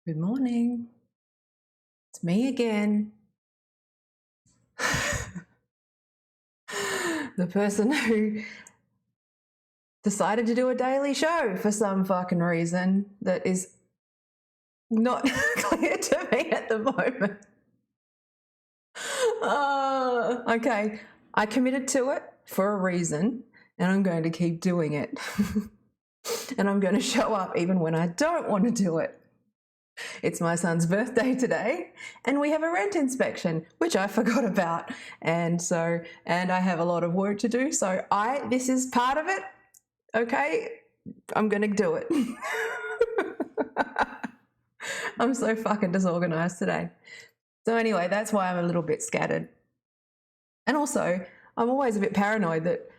Good morning. It's me again. The person who decided to do a daily show for some fucking reason that is not clear to me at the moment. Okay, I committed to it for a reason and I'm going to keep doing it. And I'm going to show up even when I don't want to do it. It's my son's birthday today and we have a rent inspection, which I forgot about. And I have a lot of work to do. So this is part of it. Okay. I'm going to do it. I'm so fucking disorganized today. So anyway, that's why I'm a little bit scattered. And also I'm always a bit paranoid that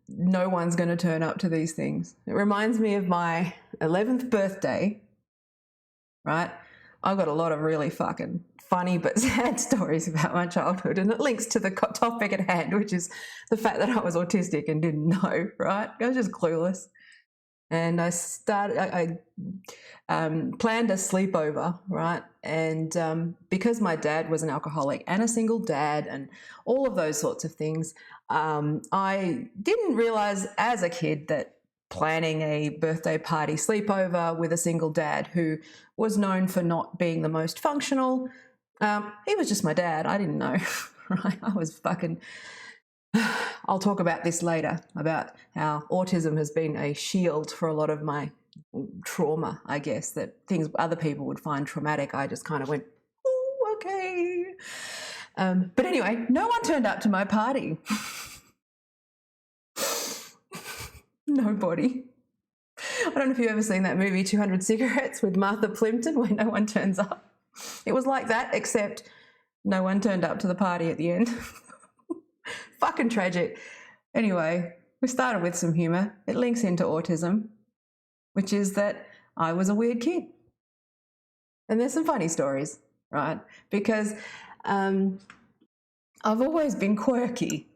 no one's going to turn up to these things. It reminds me of my 11th birthday. Right? I've got a lot of really fucking funny but sad stories about my childhood, and it links to the topic at hand, which is the fact that I was autistic and didn't know, right? I was just clueless. And I planned a sleepover, right? And because my dad was an alcoholic and a single dad and all of those sorts of things, I didn't realize as a kid that planning a birthday party sleepover with a single dad who was known for not being the most functional. He was just my dad. I didn't know, right? I was fucking... I'll talk about this later, about how autism has been a shield for a lot of my trauma, I guess, that things other people would find traumatic. I just kind of went, oh, okay. But anyway, no one turned up to my party. Nobody. I don't know if you've ever seen that movie 200 Cigarettes with Martha Plimpton where no one turns up. It was like that, except no one turned up to the party at the end. Fucking tragic. Anyway, we started with some humour. It links into autism, which is that I was a weird kid. And there's some funny stories, right? Because I've always been quirky.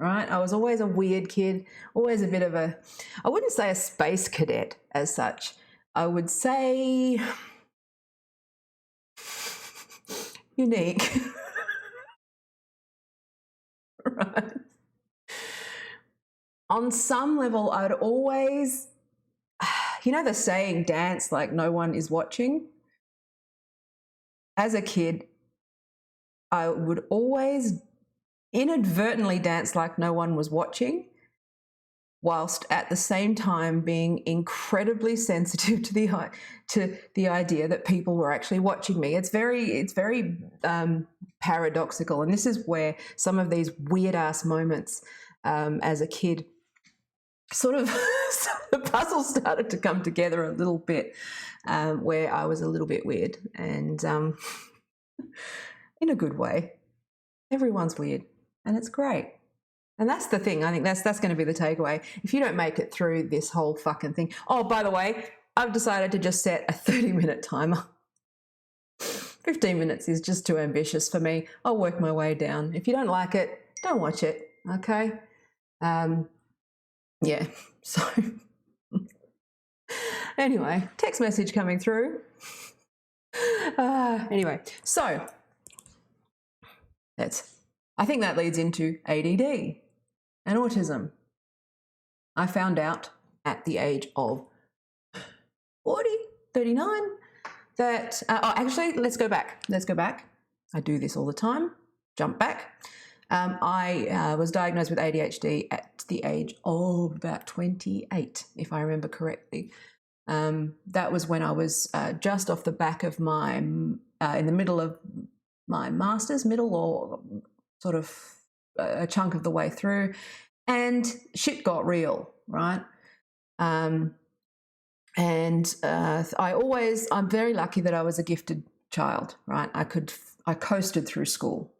Right? I was always a weird kid, always a bit of I wouldn't say a space cadet as such. I would say unique. Right? On some level, I'd always, the saying, dance like no one is watching? As a kid, I would always inadvertently dance like no one was watching, whilst at the same time being incredibly sensitive to the idea that people were actually watching me. It's very paradoxical, and this is where some of these weird ass moments as a kid sort of the puzzle started to come together a little bit, where I was a little bit weird, and in a good way. Everyone's weird. And it's great. And that's the thing. I think that's going to be the takeaway. If you don't make it through this whole fucking thing. Oh, by the way, I've decided to just set a 30-minute timer. 15 minutes is just too ambitious for me. I'll work my way down. If you don't like it, don't watch it. Okay? Yeah. So anyway, text message coming through. Anyway, so I think that leads into ADD and autism. I found out at the age of 39, that, actually, let's go back. I do this all the time. Jump back. I was diagnosed with ADHD at the age of about 28, if I remember correctly. That was when I was just off the back of in the middle of my master's, middle or sort of a chunk of the way through, and shit got real, right? I'm very lucky that I was a gifted child, right? I coasted through school,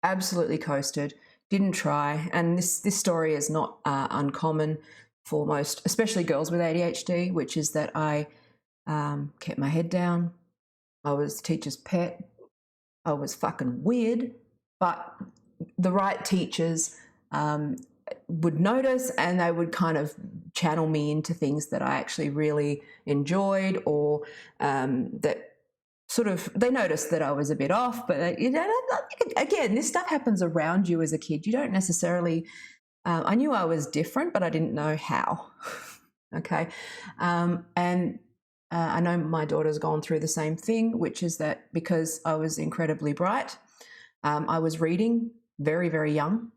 absolutely coasted, didn't try. And this story is not uncommon for most, especially girls with ADHD, which is that I kept my head down. I was teacher's pet. I was fucking weird, but the right teachers would notice, and they would kind of channel me into things that I actually really enjoyed, or that sort of, they noticed that I was a bit off. But again, this stuff happens around you as a kid. You don't necessarily, I knew I was different, but I didn't know how. Okay. And I know my daughter's gone through the same thing, which is that because I was incredibly bright, I was reading very, very young,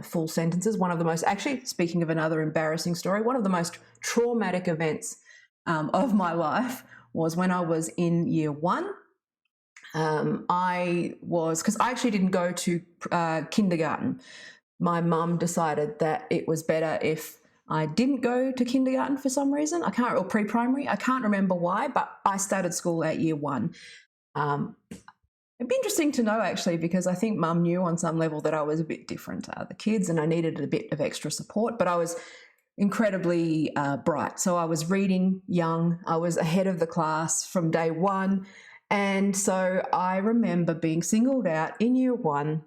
full sentences. One of the most, actually, speaking of another embarrassing story, one of the most traumatic events of my life was when I was in year 1. Because I actually didn't go to kindergarten. My mum decided that it was better if I didn't go to kindergarten for some reason. Or pre-primary. I can't remember why, but I started school at year 1. It'd be interesting to know, actually, because I think Mum knew on some level that I was a bit different to other kids and I needed a bit of extra support, but I was incredibly bright. So I was reading young. I was ahead of the class from day 1. And so I remember being singled out in year 1,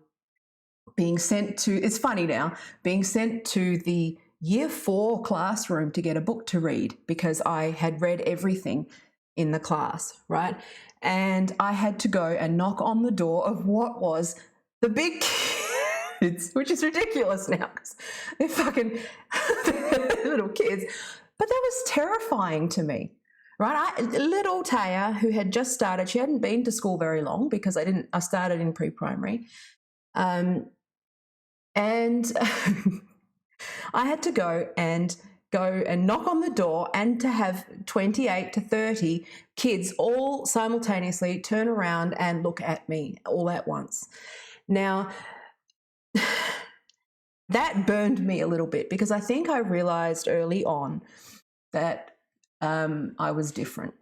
being sent to, it's funny now, being sent to the year 4 classroom to get a book to read because I had read everything in the class, right? And I had to go and knock on the door of what was the big kids, which is ridiculous now because they're fucking little kids. But that was terrifying to me, right? Little Taya, who had just started, she hadn't been to school very long because I started in pre-primary. And I had to go and knock on the door, and to have 28 to 30 kids all simultaneously turn around and look at me all at once. Now, that burned me a little bit because I think I realized early on that I was different,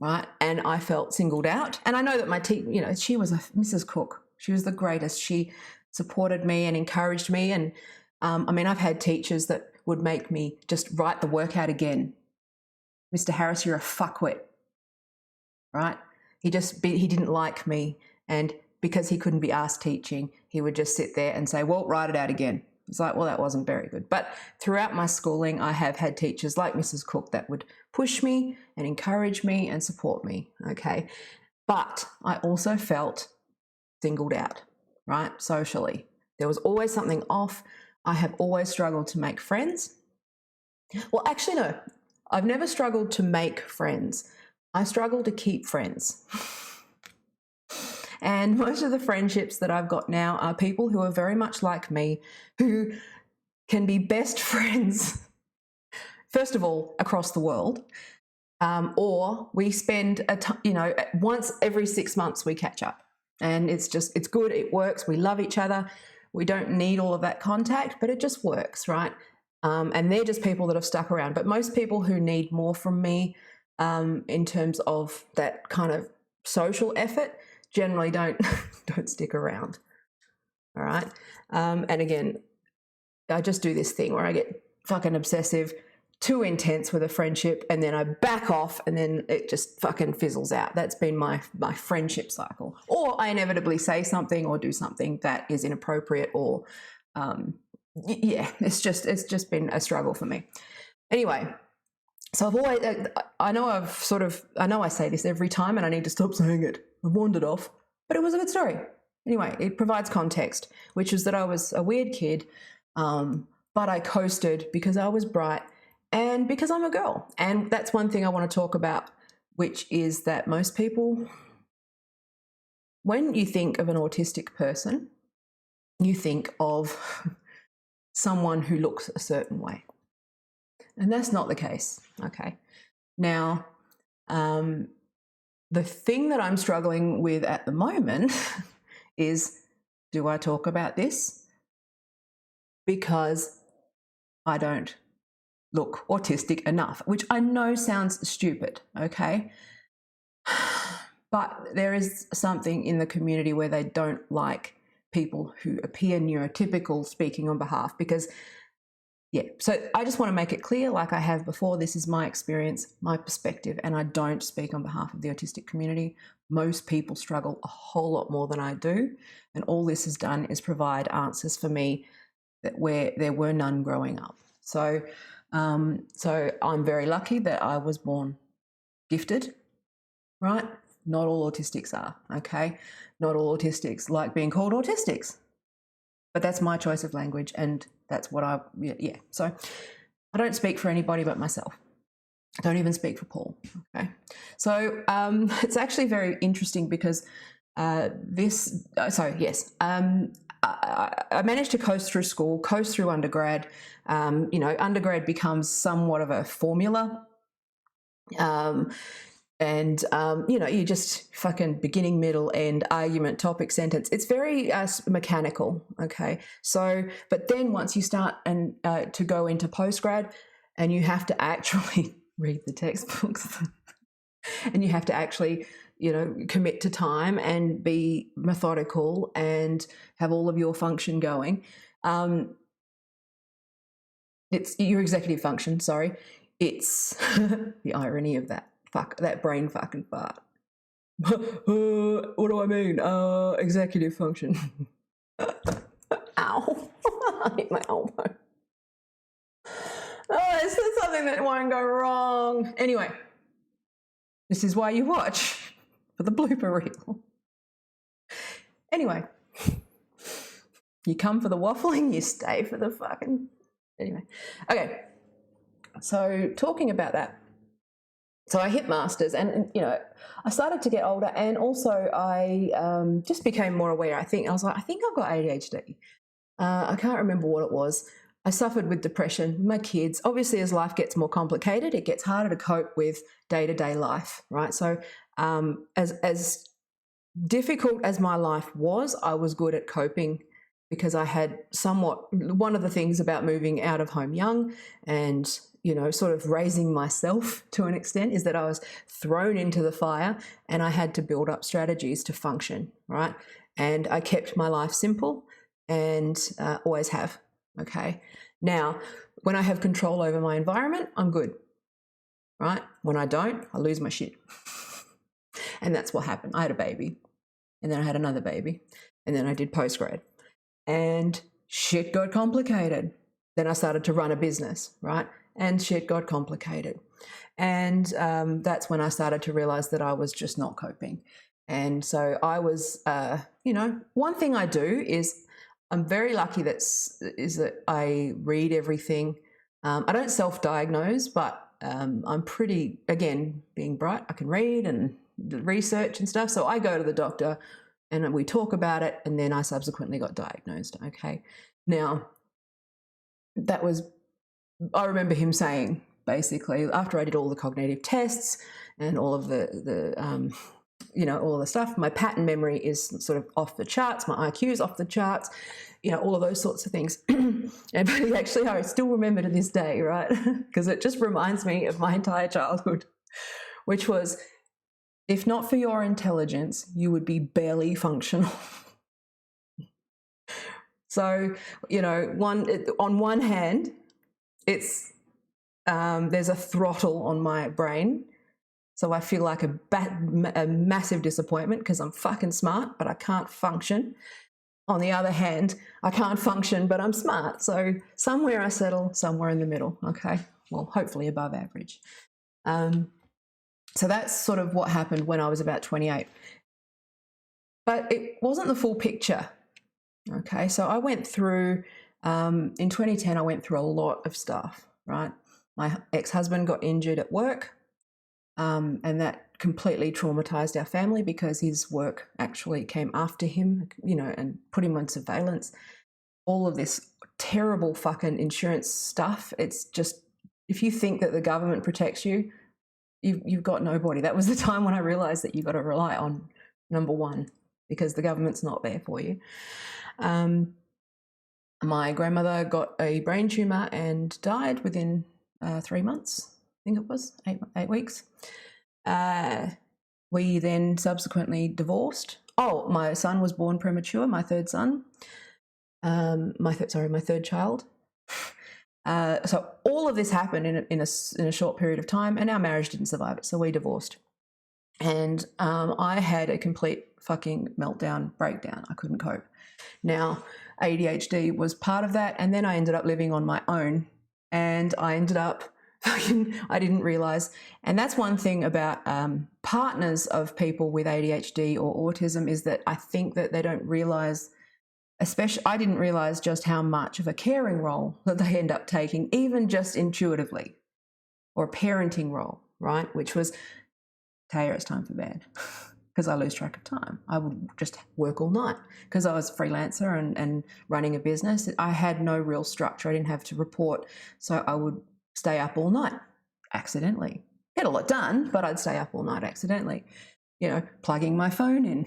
right? And I felt singled out. And I know that my teacher, she was Mrs. Cook. She was the greatest. She supported me and encouraged me. And I've had teachers that would make me just write the work out again. Mr. Harris, you're a fuckwit, right? He didn't like me, and because he couldn't be asked teaching, he would just sit there and say, well, write it out again. It's like, well, that wasn't very good. But throughout my schooling, I have had teachers like Mrs. Cook that would push me and encourage me and support me, okay? But I also felt singled out, right, socially. There was always something off. I have always struggled to make friends. Well, actually, no, I've never struggled to make friends. I struggle to keep friends. And most of the friendships that I've got now are people who are very much like me, who can be best friends, first of all, across the world, or we spend, once every 6 months we catch up. And it's good, it works, we love each other. We don't need all of that contact, but it just works, right? And they're just people that have stuck around. But most people who need more from me in terms of that kind of social effort generally don't stick around, all right? And again, I just do this thing where I get fucking obsessive, too intense with a friendship, and then I back off, and then it just fucking fizzles out. That's been my friendship cycle. Or I inevitably say something or do something that is inappropriate, or it's just been a struggle for me. Anyway, so I've always, I know I say this every time, and I need to stop saying it. I've wandered off, but it was a good story. Anyway, it provides context, which is that I was a weird kid, but I coasted because I was bright. And because I'm a girl. And that's one thing I want to talk about, which is that most people, when you think of an autistic person, you think of someone who looks a certain way. And that's not the case, okay? Now, the thing that I'm struggling with at the moment is, do I talk about this? Because I don't look autistic enough, which I know sounds stupid, okay? But there is something in the community where they don't like people who appear neurotypical speaking on behalf, because, so I just want to make it clear, like I have before, this is my experience, my perspective, and I don't speak on behalf of the autistic community. Most people struggle a whole lot more than I do, and all this has done is provide answers for me where there were none growing up. So I'm very lucky that I was born gifted, right? Not all autistics are, okay? Not all autistics like being called autistics. But that's my choice of language, and that's what yeah. So I don't speak for anybody but myself. I don't even speak for Paul, okay? So it's actually very interesting because I managed to coast through school, coast through undergrad. Undergrad becomes somewhat of a formula. You just fucking beginning, middle, end, argument, topic, sentence. It's very mechanical, okay? So, but then once you start to go into postgrad, and you have to actually read the textbooks, and you have to actually, commit to time and be methodical and have all of your function going. It's your executive function, sorry. It's the irony of that. Fuck, that brain fucking fart. What do I mean? Executive function. Ow. I hit my elbow. Oh, it's just something that won't go wrong. Anyway, this is why you watch, for the blooper reel. Anyway, you come for the waffling, you stay for the fucking... Anyway, okay. So talking about that, so I hit masters, and I started to get older, and also I just became more aware. I think I've got ADHD. I can't remember what it was. I suffered with depression. My kids, obviously, as life gets more complicated, it gets harder to cope with day-to-day life, right? So as difficult as my life was, I was good at coping, because I had one of the things about moving out of home young and, sort of raising myself to an extent, is that I was thrown into the fire and I had to build up strategies to function, right? And I kept my life simple and always have, okay? Now, when I have control over my environment, I'm good, right? When I don't, I lose my shit. And that's what happened. I had a baby, and then I had another baby, and then I did postgrad. And shit got complicated. Then I started to run a business, right? And shit got complicated. And that's when I started to realize that I was just not coping. And so I was, one thing I do is I'm very lucky that I read everything. I don't self-diagnose, but I'm pretty, again, being bright, I can read and research and stuff. So I go to the doctor and we talk about it, and then I subsequently got diagnosed, okay? Now, I remember him saying, basically, after I did all the cognitive tests and all of the all of the stuff, my pattern memory is sort of off the charts, my IQ is off the charts, all of those sorts of things. But actually, I still remember to this day, right? Because it just reminds me of my entire childhood, which was, if not for your intelligence, you would be barely functional. So, on one hand, it's there's a throttle on my brain. So I feel like a massive disappointment because I'm fucking smart, but I can't function. On the other hand, I can't function, but I'm smart. So somewhere I settle, somewhere in the middle, okay? Well, hopefully above average. So that's sort of what happened when I was about 28. But it wasn't the full picture, okay? So I went through, in 2010, I went through a lot of stuff, right? My ex-husband got injured at work, and that completely traumatized our family because his work actually came after him, and put him on surveillance. All of this terrible fucking insurance stuff. It's just, if you think that the government protects you, you've got nobody. That was the time when I realized that you've got to rely on number one, because the government's not there for you. My grandmother got a brain tumor and died within 3 months. I think it was 8 weeks. We then subsequently divorced. Oh, my son was born premature, my third son. My third child. So all of this happened in a short period of time, and our marriage didn't survive it, so we divorced. And I had a complete fucking meltdown, breakdown. I couldn't cope. Now, ADHD was part of that, and then I ended up living on my own, and I ended up I didn't realize. And that's one thing about partners of people with ADHD or autism, is that I think that they don't realize, especially I didn't realize just how much of a caring role that they end up taking, even just intuitively, or a parenting role, right? Which was, Taya, it's time for bed. Because I lose track of time. I would just work all night because I was a freelancer and running a business. I had no real structure. I didn't have to report. So I would stay up all night accidentally. Get a lot done, but I'd stay up all night accidentally, plugging my phone in,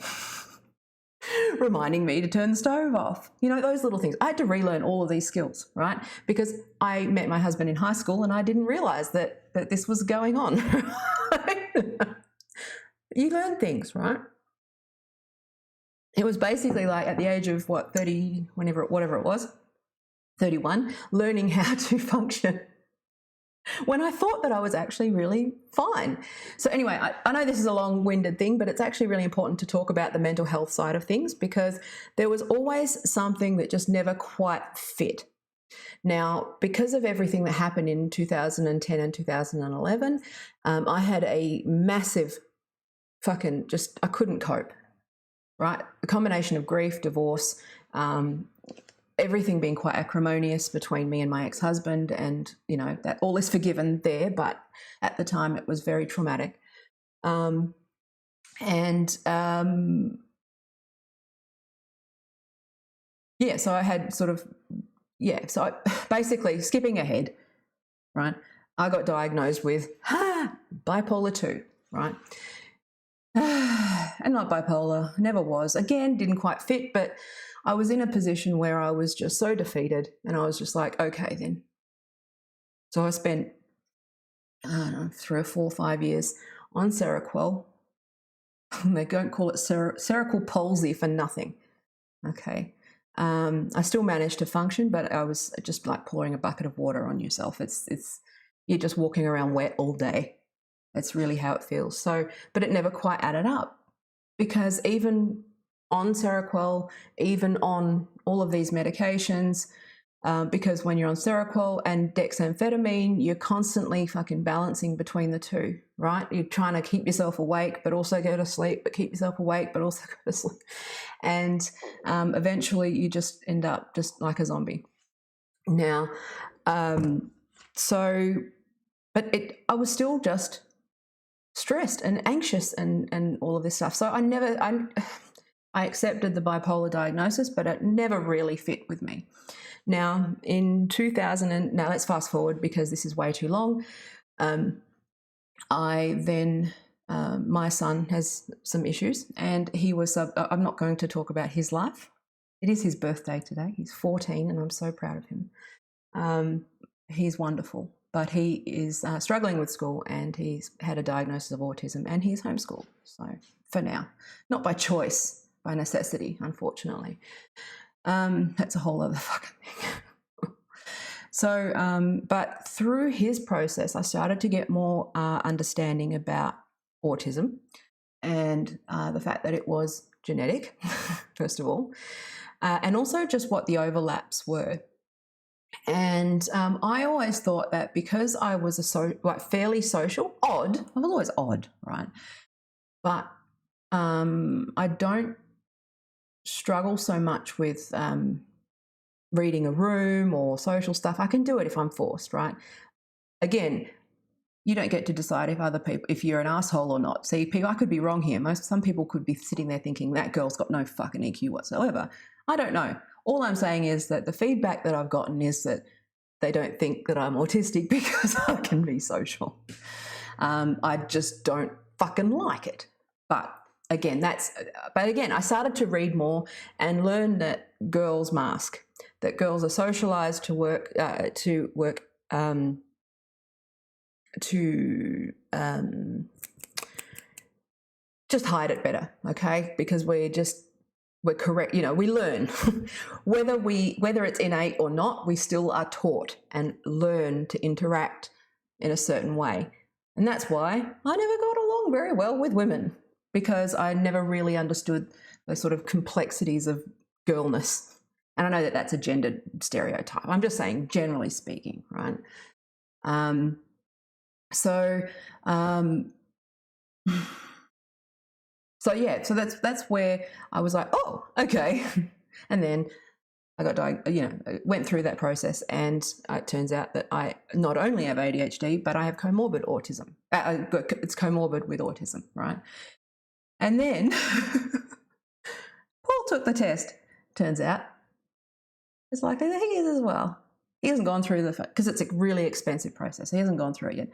reminding me to turn the stove off, those little things. I had to relearn all of these skills, right? Because I met my husband in high school and I didn't realize that this was going on. You learn things, right? It was basically like at the age of 30, whatever it was, 31, learning how to function when I thought that I was actually really fine. So anyway, I know this is a long-winded thing, but it's actually really important to talk about the mental health side of things, because there was always something that just never quite fit. Now, because of everything that happened in 2010 and 2011, I had a massive I couldn't cope, right? A combination of grief, divorce, everything being quite acrimonious between me and my ex-husband, and, that all is forgiven there, but at the time it was very traumatic. So I had basically, skipping ahead, right? I got diagnosed with bipolar 2, right? And not bipolar, never was. Again, didn't quite fit, but I was in a position where I was just so defeated, and I was just like, okay then. So I spent, 3 or 4 or 5 years on Seroquel. They don't call it cerebral palsy for nothing. Okay. I still managed to function, but I was just like pouring a bucket of water on yourself. It's you're just walking around wet all day. That's really how it feels. So, but it never quite added up, because even on Seroquel, even on all of these medications, because when you're on Seroquel and dexamphetamine, you're constantly fucking balancing between the two, right? You're trying to keep yourself awake, but also go to sleep, but keep yourself awake, but also go to sleep. And eventually you just end up just like a zombie. Now, I was still just stressed and anxious and all of this stuff. So I accepted the bipolar diagnosis, but it never really fit with me. Now, in 2000, now let's fast forward because this is way too long. My son has some issues, and he was, I'm not going to talk about his life. It is his birthday today. He's 14 and I'm so proud of him. He's wonderful. But he is struggling with school, and he's had a diagnosis of autism, and he's homeschooled. So for now, not by choice, by necessity, unfortunately. That's a whole other fucking thing. So, but through his process, I started to get more understanding about autism and the fact that it was genetic, first of all, and also just what the overlaps were. And I always thought that because I was fairly social, I was always odd, right? But I don't struggle so much with reading a room or social stuff. I can do it if I'm forced, right? Again, you don't get to decide if you're an asshole or not. See, people, I could be wrong here. Some people could be sitting there thinking that girl's got no fucking EQ whatsoever. I don't know. All I'm saying is that the feedback that I've gotten is that they don't think that I'm autistic because I can be social. I just don't fucking like it. But again, I started to read more and learn that girls mask, that girls are socialized to work, just hide it better, okay? Because we're correct, we learn. whether it's innate or not, we still are taught and learn to interact in a certain way. And that's why I never got along very well with women, because I never really understood the sort of complexities of girlness. And I know that that's a gendered stereotype. I'm just saying, generally speaking, right? So yeah, so that's where I was like, oh, okay. And then I got went through that process, and it turns out that I not only have ADHD, but I have comorbid autism. It's comorbid with autism, right? And then Paul took the test. Turns out it's like he is as well. He hasn't gone through because it's a really expensive process. He hasn't gone through it yet,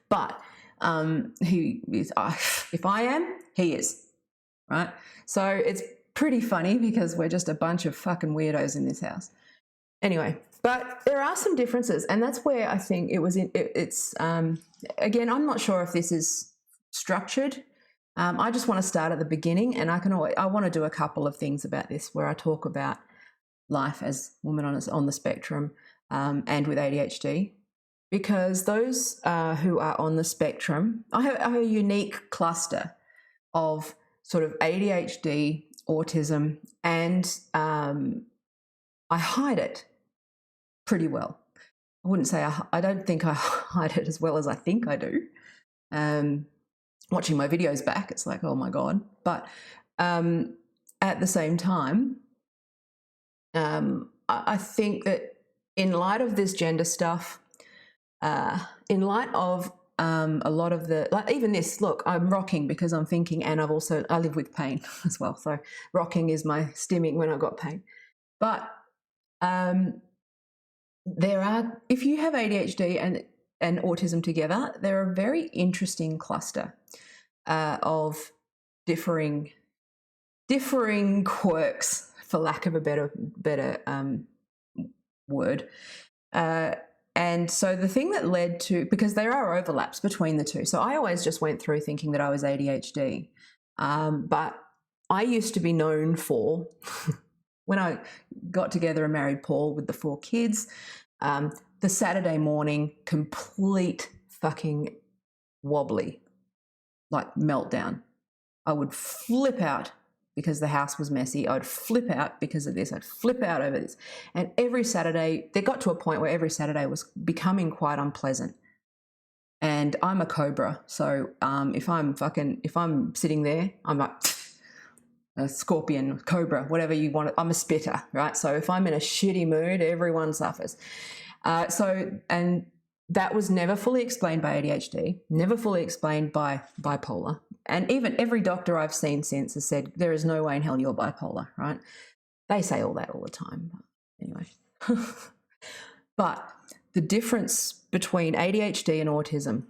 but he is. If I am, he is, right? So it's pretty funny because we're just a bunch of fucking weirdos in this house. Anyway, but there are some differences, and that's where I think it's again, I'm not sure if this is structured. I just want to start at the beginning, and I want to do a couple of things about this where I talk about life as a woman on the spectrum and with ADHD, because those who are on the spectrum, I have a unique cluster of sort of ADHD, autism, and I hide it pretty well. I wouldn't say I don't think I hide it as well as I think I do. Watching my videos back, it's like, oh my God. But at the same time, I think that in light of this gender stuff, in light of a lot of the, like even this, look, I'm rocking because I'm thinking, and I live with pain as well. So rocking is my stimming when I've got pain. But if you have ADHD and autism together, they're a very interesting cluster of differing quirks, for lack of a better word. And so the thing that led to, because there are overlaps between the two. So I always just went through thinking that I was ADHD. But I used to be known for, when I got together and married Paul with the 4 kids, the Saturday morning, complete fucking wobbly, like meltdown. I would flip out because the house was messy. I would flip out because of this. I'd flip out over this. And every Saturday, they got to a point where every Saturday was becoming quite unpleasant. And I'm a cobra. So if I'm sitting there, I'm like a scorpion, cobra, whatever you want. I'm a spitter, right? So if I'm in a shitty mood, everyone suffers. And that was never fully explained by ADHD, never fully explained by bipolar. And even every doctor I've seen since has said, there is no way in hell you're bipolar, right? They say all that all the time. Anyway. But the difference between ADHD and autism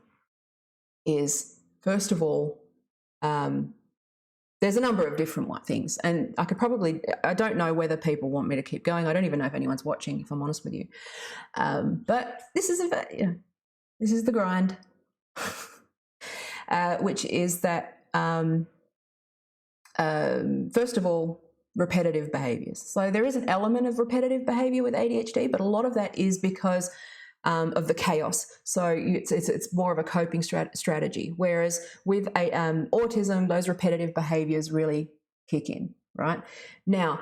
is, first of all, there's a number of different things. And I don't know whether people want me to keep going. I don't even know if anyone's watching, if I'm honest with you. But this is the grind. Which is that, first of all, repetitive behaviours. So there is an element of repetitive behaviour with ADHD, but a lot of that is because of the chaos. So it's more of a coping strategy, whereas with autism, those repetitive behaviours really kick in, right? Now,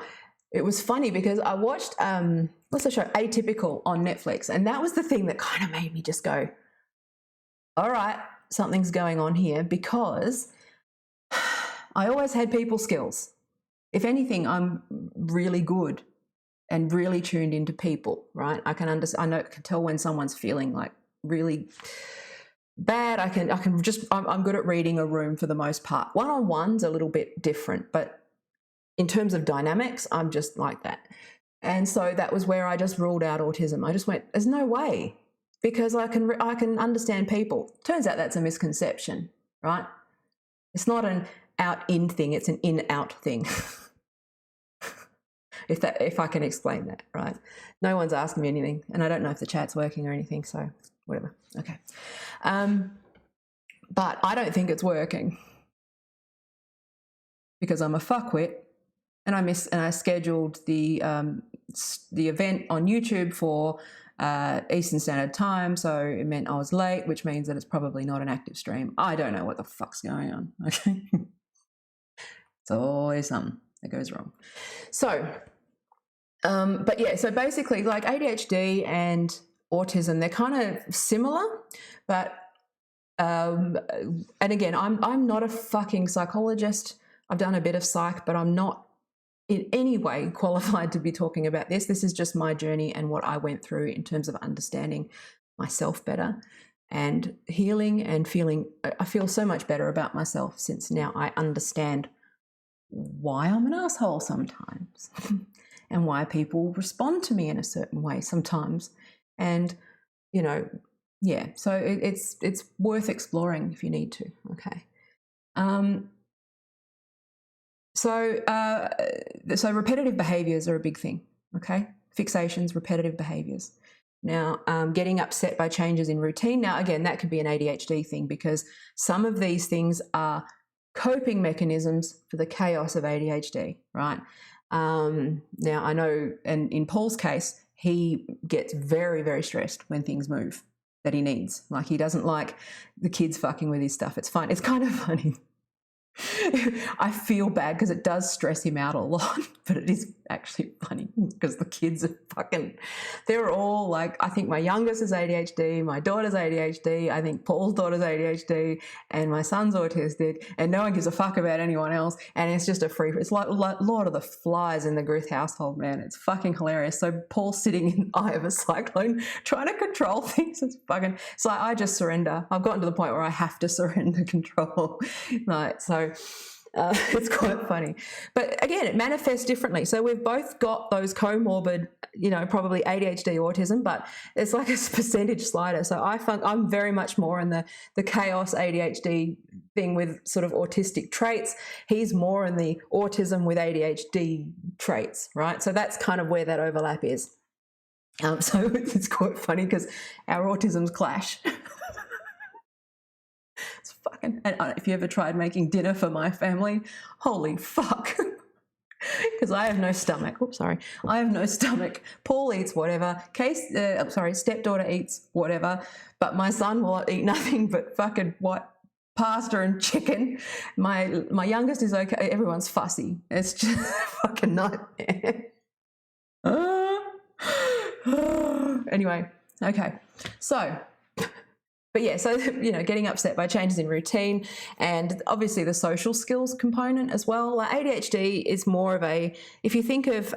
it was funny because I watched, what's the show, Atypical on Netflix, and that was the thing that kind of made me just go, all right, something's going on here, because I always had people skills. If anything, I'm really good and really tuned into people, right? I can tell when someone's feeling like really bad. I'm good at reading a room for the most part. One-on-one's a little bit different, but in terms of dynamics, I'm just like that. And so that was where I just ruled out autism. I just went, there's no way. Because I can understand people. Turns out that's a misconception, right? It's not an out-in thing, it's an in-out thing. if I can explain that, right? No one's asking me anything, and I don't know if the chat's working or anything, so whatever. Okay. But I don't think it's working because I'm a fuckwit, and I scheduled the event on YouTube for Eastern Standard Time, so it meant I was late, which means that it's probably not an active stream. I don't know what the fuck's going on, okay? It's always something that goes wrong. So, but yeah, so basically like ADHD and autism, they're kind of similar, but, and again, I'm not a fucking psychologist. I've done a bit of psych, but I'm not in any way qualified to be talking about this. This is just my journey and what I went through in terms of understanding myself better and healing and feeling. I feel so much better about myself since now I understand why I'm an asshole sometimes and why people respond to me in a certain way sometimes. And, you know, yeah, so it's worth exploring if you need to. Okay. So repetitive behaviors are a big thing. Okay. Fixations, repetitive behaviors. Now, getting upset by changes in routine. Now, again, that could be an ADHD thing because some of these things are coping mechanisms for the chaos of ADHD, right? Now, I know, and in Paul's case, he gets very, very stressed when things move that he needs. Like, he doesn't like the kids fucking with his stuff. It's fine. It's kind of funny. I feel bad because it does stress him out a lot, but it is actually funny because the kids are fucking, they're all like, I think my youngest is ADHD, my daughter's ADHD, I think Paul's daughter's ADHD, and my son's autistic, and no one gives a fuck about anyone else, and it's just a free, it's like Lord of the Flies in the Griff household, man. It's fucking hilarious. So Paul's sitting in the eye of a cyclone trying to control things. It's like I just surrender. I've gotten to the point where I have to surrender control. Like, so it's quite funny. But again, it manifests differently. So we've both got those comorbid, probably ADHD, autism, but it's like a percentage slider. So I'm very much more in the chaos ADHD thing with sort of autistic traits. He's more in the autism with ADHD traits, right? So that's kind of where that overlap is. So it's quite funny because our autisms clash. It's fucking, and if you ever tried making dinner for my family, holy fuck. Because I have no stomach. Oops, sorry. I have no stomach. Paul eats whatever. Stepdaughter eats whatever. But my son will eat nothing but fucking pasta and chicken. My youngest is okay. Everyone's fussy. It's just a fucking nightmare. Anyway, okay. So, but yeah, so, getting upset by changes in routine and obviously the social skills component as well. Like ADHD is more of if you think of,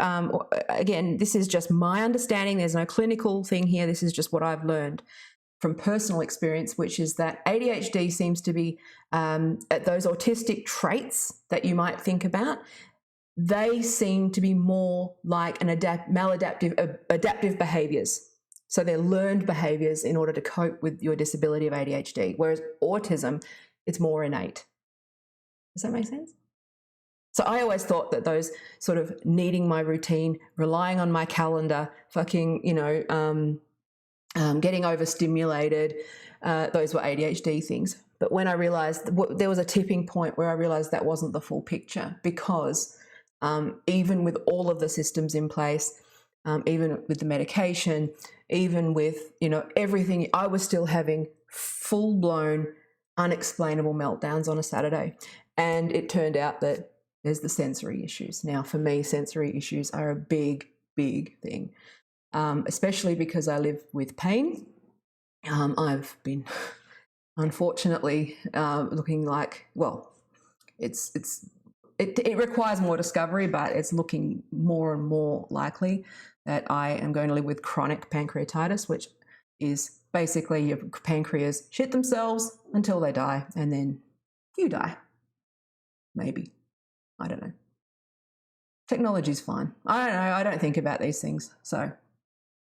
again, this is just my understanding. There's no clinical thing here. This is just what I've learned from personal experience, which is that ADHD seems to be those autistic traits that you might think about. They seem to be more like adaptive behaviors. So they're learned behaviors in order to cope with your disability of ADHD, whereas autism, it's more innate. Does that make sense? So I always thought that those sort of needing my routine, relying on my calendar, fucking, getting overstimulated, those were ADHD things. But when I realized there was a tipping point where I realized that wasn't the full picture because even with all of the systems in place, even with the medication, even with, everything, I was still having full-blown, unexplainable meltdowns on a Saturday. And it turned out that there's the sensory issues. Now, for me, sensory issues are a big, big thing, especially because I live with pain. I've been, unfortunately, looking like, well, it requires more discovery, but it's looking more and more likely that I am going to live with chronic pancreatitis, which is basically your pancreas shit themselves until they die, and then you die. Maybe. I don't know. Technology's fine. I don't know. I don't think about these things. So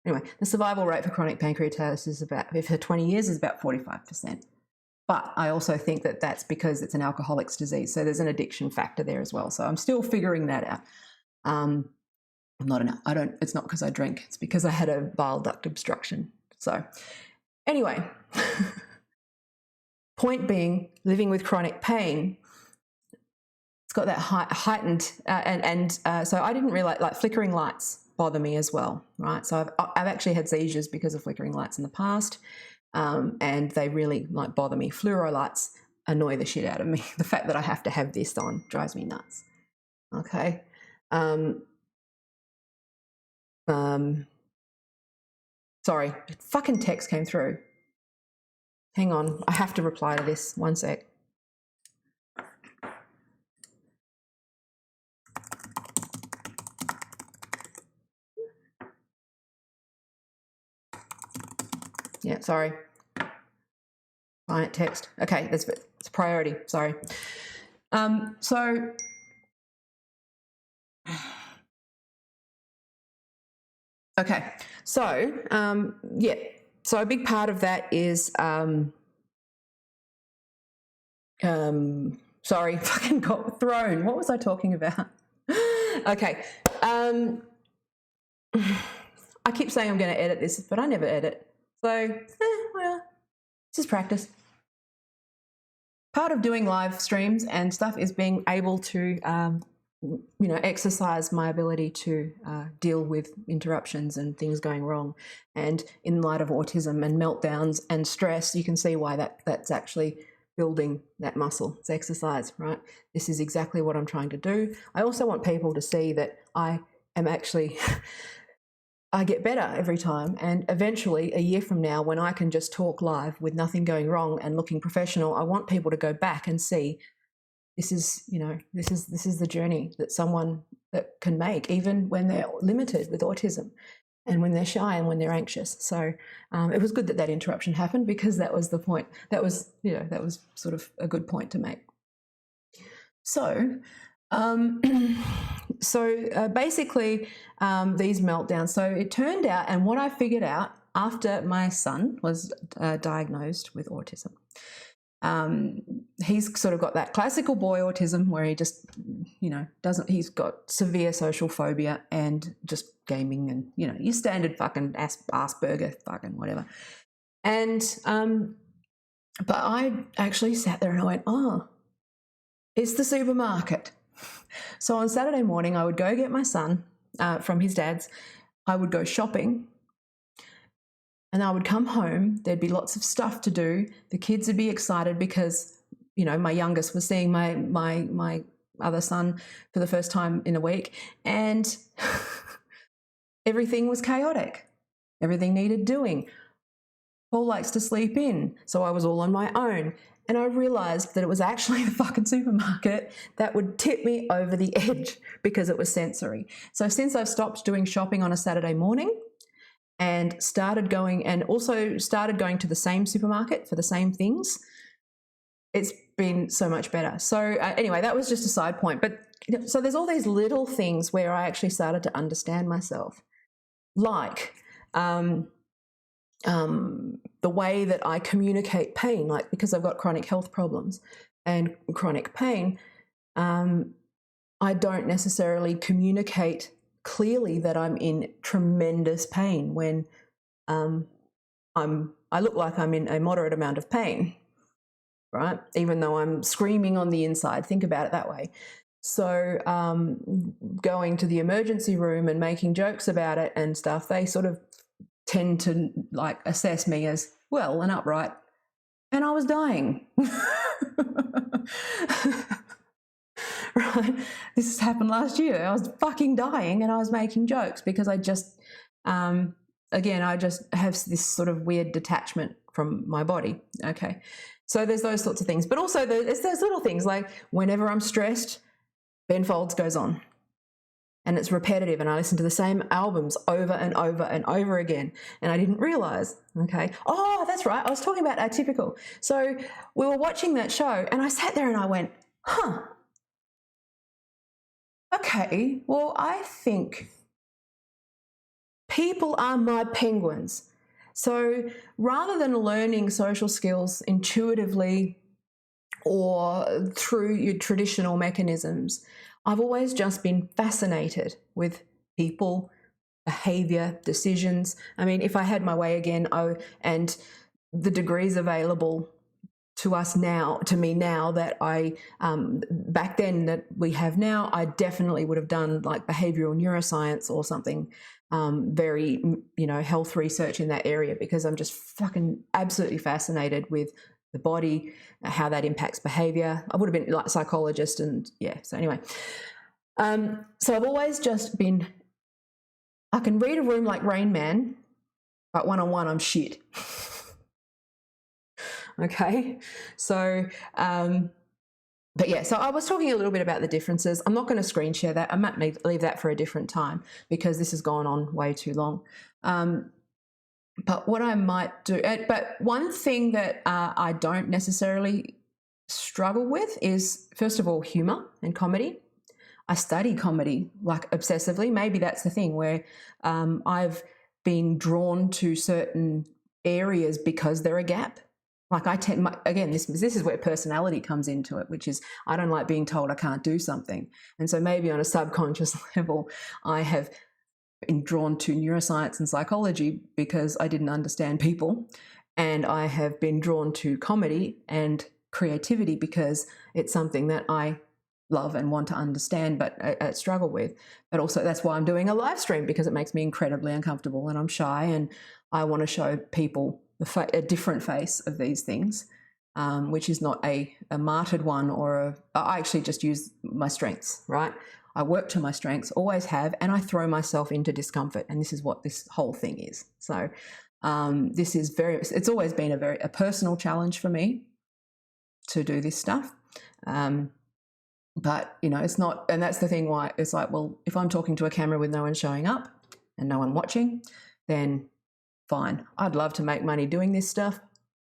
anyway, the survival rate for chronic pancreatitis is for 20 years is about 45%. But I also think that that's because it's an alcoholic's disease. So there's an addiction factor there as well. So I'm still figuring that out. It's not because I drink. It's because I had a bile duct obstruction. So anyway, point being, living with chronic pain, it's got that heightened, so I didn't realize, like, flickering lights bother me as well, right? So I've actually had seizures because of flickering lights in the past. And they really bother me. Fluoro lights annoy the shit out of me. The fact that I have to have this on drives me nuts. Okay. Sorry, fucking text came through. Hang on, I have to reply to this. One sec. Yeah, sorry. Client text. Okay, it's a priority. Sorry. Okay, so yeah, so a big part of that is sorry, fucking got thrown. What was I talking about? Okay, I keep saying I'm going to edit this, but I never edit. So, well, this is practice. Part of doing live streams and stuff is being able to, exercise my ability to deal with interruptions and things going wrong. And in light of autism and meltdowns and stress, you can see why that's actually building that muscle. It's exercise, right? This is exactly what I'm trying to do. I also want people to see that I am actually... I get better every time, and eventually a year from now, when I can just talk live with nothing going wrong and looking professional, I want people to go back and see this is the journey that someone that can make, even when they're limited with autism and when they're shy and when they're anxious. So it was good that interruption happened, because that was the point. That was sort of a good point to make. So basically these meltdowns. So it turned out, and what I figured out after my son was diagnosed with autism, he's sort of got that classical boy autism where he just, he's got severe social phobia and just gaming and, your standard fucking Asperger fucking whatever. And, but I actually sat there and I went, oh, it's the supermarket. So on Saturday morning, I would go get my son from his dad's. I would go shopping, and I would come home. There'd be lots of stuff to do. The kids would be excited because, my youngest was seeing my other son for the first time in a week, and everything was chaotic. Everything needed doing. Paul likes to sleep in, so I was all on my own. And I realised that it was actually the fucking supermarket that would tip me over the edge because it was sensory. So since I've stopped doing shopping on a Saturday morning and started going to the same supermarket for the same things, it's been so much better. So anyway, that was just a side point. But so there's all these little things where I actually started to understand myself, like the way that I communicate pain, like because I've got chronic health problems and chronic pain, I don't necessarily communicate clearly that I'm in tremendous pain when I look like I'm in a moderate amount of pain, right? Even though I'm screaming on the inside. Think about it that way. So going to the emergency room and making jokes about it and stuff, they sort of tend to like assess me as well and upright, and I was dying. Right, this has happened last year. I was fucking dying and I was making jokes because I just I just have this sort of weird detachment from my body. Okay, so there's those sorts of things, but also there's those little things like whenever I'm stressed, Ben Folds goes on. And it's repetitive, and I listen to the same albums over and over and over again, and I didn't realise, okay? Oh, that's right, I was talking about Atypical. So we were watching that show, and I sat there and I went, okay, well, I think people are my penguins. So rather than learning social skills intuitively or through your traditional mechanisms, I've always just been fascinated with people, behaviour, decisions. I mean, if I had my way again, and the degrees available to me now that I back then that we have now, I definitely would have done like behavioural neuroscience or something very, health research in that area, because I'm just fucking absolutely fascinated with the body, how that impacts behavior. I would have been like a psychologist, and yeah, so anyway. So I've always just been, I can read a room like Rain Man, but one-on-one I'm shit. Okay, so but yeah, so I was talking a little bit about the differences. I'm not going to screen share that. I might leave that for a different time because this has gone on way too long. But what I might do, but one thing that I don't necessarily struggle with is, first of all, humor and comedy. I study comedy like obsessively. Maybe that's the thing where I've been drawn to certain areas because they're a gap. Like I tend, again, this is where personality comes into it, which is I don't like being told I can't do something. And so maybe on a subconscious level, I have been drawn to neuroscience and psychology because I didn't understand people. And I have been drawn to comedy and creativity because it's something that I love and want to understand, but I struggle with. But also that's why I'm doing a live stream, because it makes me incredibly uncomfortable and I'm shy and I want to show people a different face of these things, which is not a martyred one or I actually just use my strengths, right? I work to my strengths, always have, and I throw myself into discomfort, and this is what this whole thing is. So this is it's always been a personal challenge for me to do this stuff. But, you know, it's not, and that's the thing why it's like, well, if I'm talking to a camera with no one showing up and no one watching, then fine. I'd love to make money doing this stuff,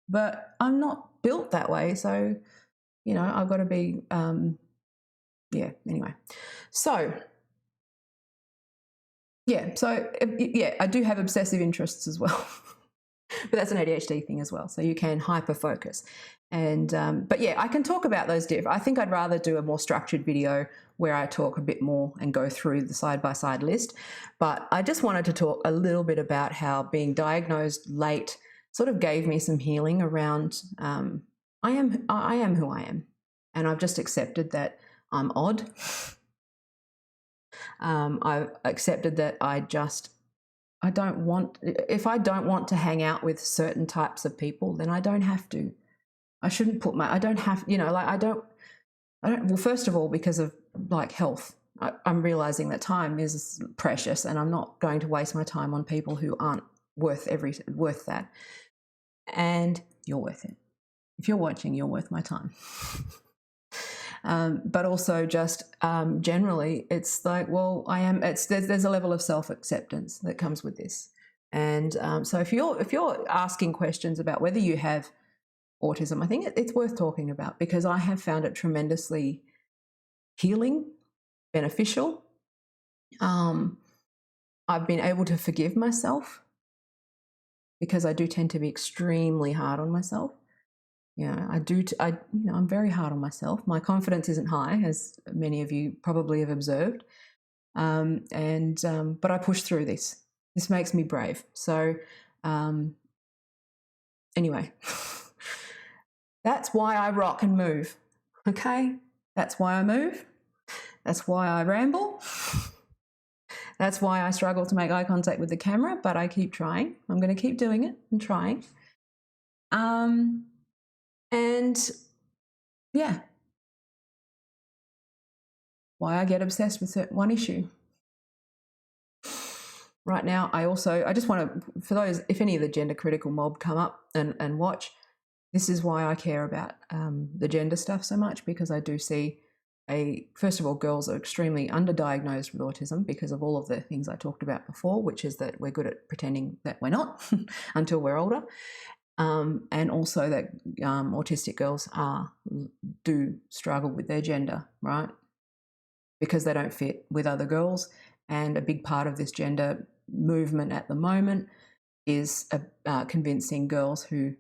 but I'm not built that way. So, you know, I've got to be, yeah, anyway. So, yeah, I do have obsessive interests as well. But that's an ADHD thing as well. So you can hyper focus. And, but yeah, I can talk about those I think I'd rather do a more structured video where I talk a bit more and go through the side-by-side list. But I just wanted to talk a little bit about how being diagnosed late sort of gave me some healing around, I am who I am. And I've just accepted that I'm odd. I've accepted that if I don't want to hang out with certain types of people, then I don't have to. I shouldn't put I don't have, you know, like I don't, well, first of all, because of like health, I'm realizing that time is precious and I'm not going to waste my time on people who aren't worth that. And you're worth it. If you're watching, you're worth my time. But also just generally, it's like, well, there's a level of self-acceptance that comes with this. And so if you're asking questions about whether you have autism, I think it's worth talking about, because I have found it tremendously healing, beneficial. I've been able to forgive myself because I do tend to be extremely hard on myself. Yeah, I'm very hard on myself. My confidence isn't high, as many of you probably have observed. But I push through this. This makes me brave. So anyway, that's why I rock and move. Okay? That's why I move. That's why I ramble. That's why I struggle to make eye contact with the camera, but I keep trying. I'm going to keep doing it and trying. And yeah, why I get obsessed with one issue. Right now, I just want to, for those, if any of the gender critical mob come up and watch, this is why I care about the gender stuff so much, because I do see first of all, girls are extremely underdiagnosed with autism because of all of the things I talked about before, which is that we're good at pretending that we're not until we're older. And also that autistic girls do struggle with their gender, right? Because they don't fit with other girls. And a big part of this gender movement at the moment is convincing girls who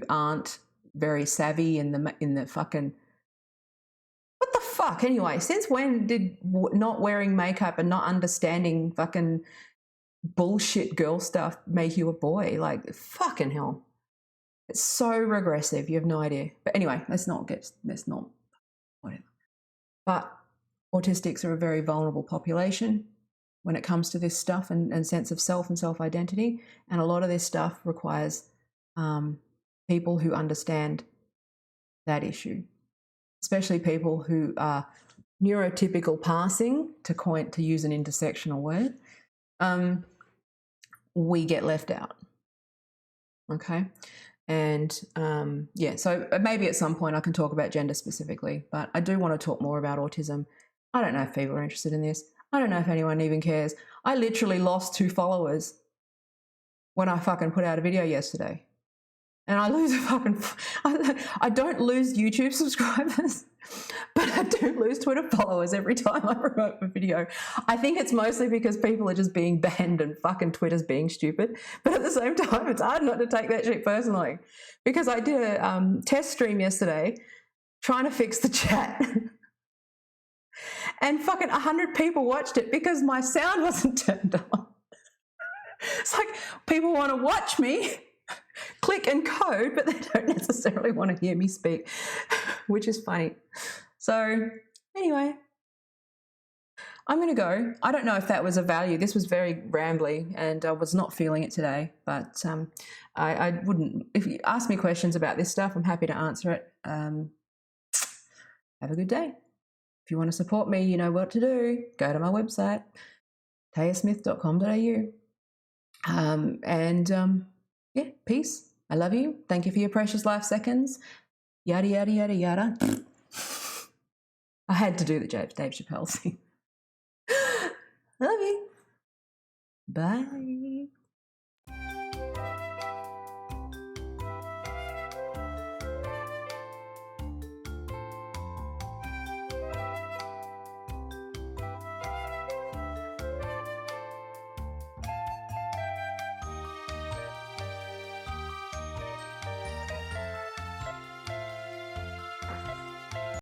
aren't very savvy in the fucking, what the fuck? Anyway, since when did not wearing makeup and not understanding fucking bullshit girl stuff make you a boy? Like, fucking hell. It's so regressive. You have no idea. But anyway, let's not whatever. But autistics are a very vulnerable population when it comes to this stuff and sense of self and self-identity. And a lot of this stuff requires people who understand that issue, especially people who are neurotypical passing, to use an intersectional word, we get left out. Okay. And so maybe at some point I can talk about gender specifically, but I do want to talk more about autism. I don't know if people are interested in this. I don't know if anyone even cares. I literally lost 2 followers when I fucking put out a video yesterday. And I lose I don't lose YouTube subscribers, but I do lose Twitter followers every time I promote a video. I think it's mostly because people are just being banned and fucking Twitter's being stupid. But at the same time, it's hard not to take that shit personally, because I did a test stream yesterday trying to fix the chat. And fucking 100 people watched it because my sound wasn't turned on. It's like people want to watch me click and code, but they don't necessarily want to hear me speak, which is funny. So anyway, I'm going to go. I don't know if that was of value. This was very rambly and I was not feeling it today, but I wouldn't, if you ask me questions about this stuff, I'm happy to answer it. Have a good day. If you want to support me, you know what to do. Go to my website, tayasmith.com.au. Yeah, peace. I love you. Thank you for your precious life seconds. Yada, yada, yada, yada. I had to do the Dave Chappelle thing. Love you. Bye.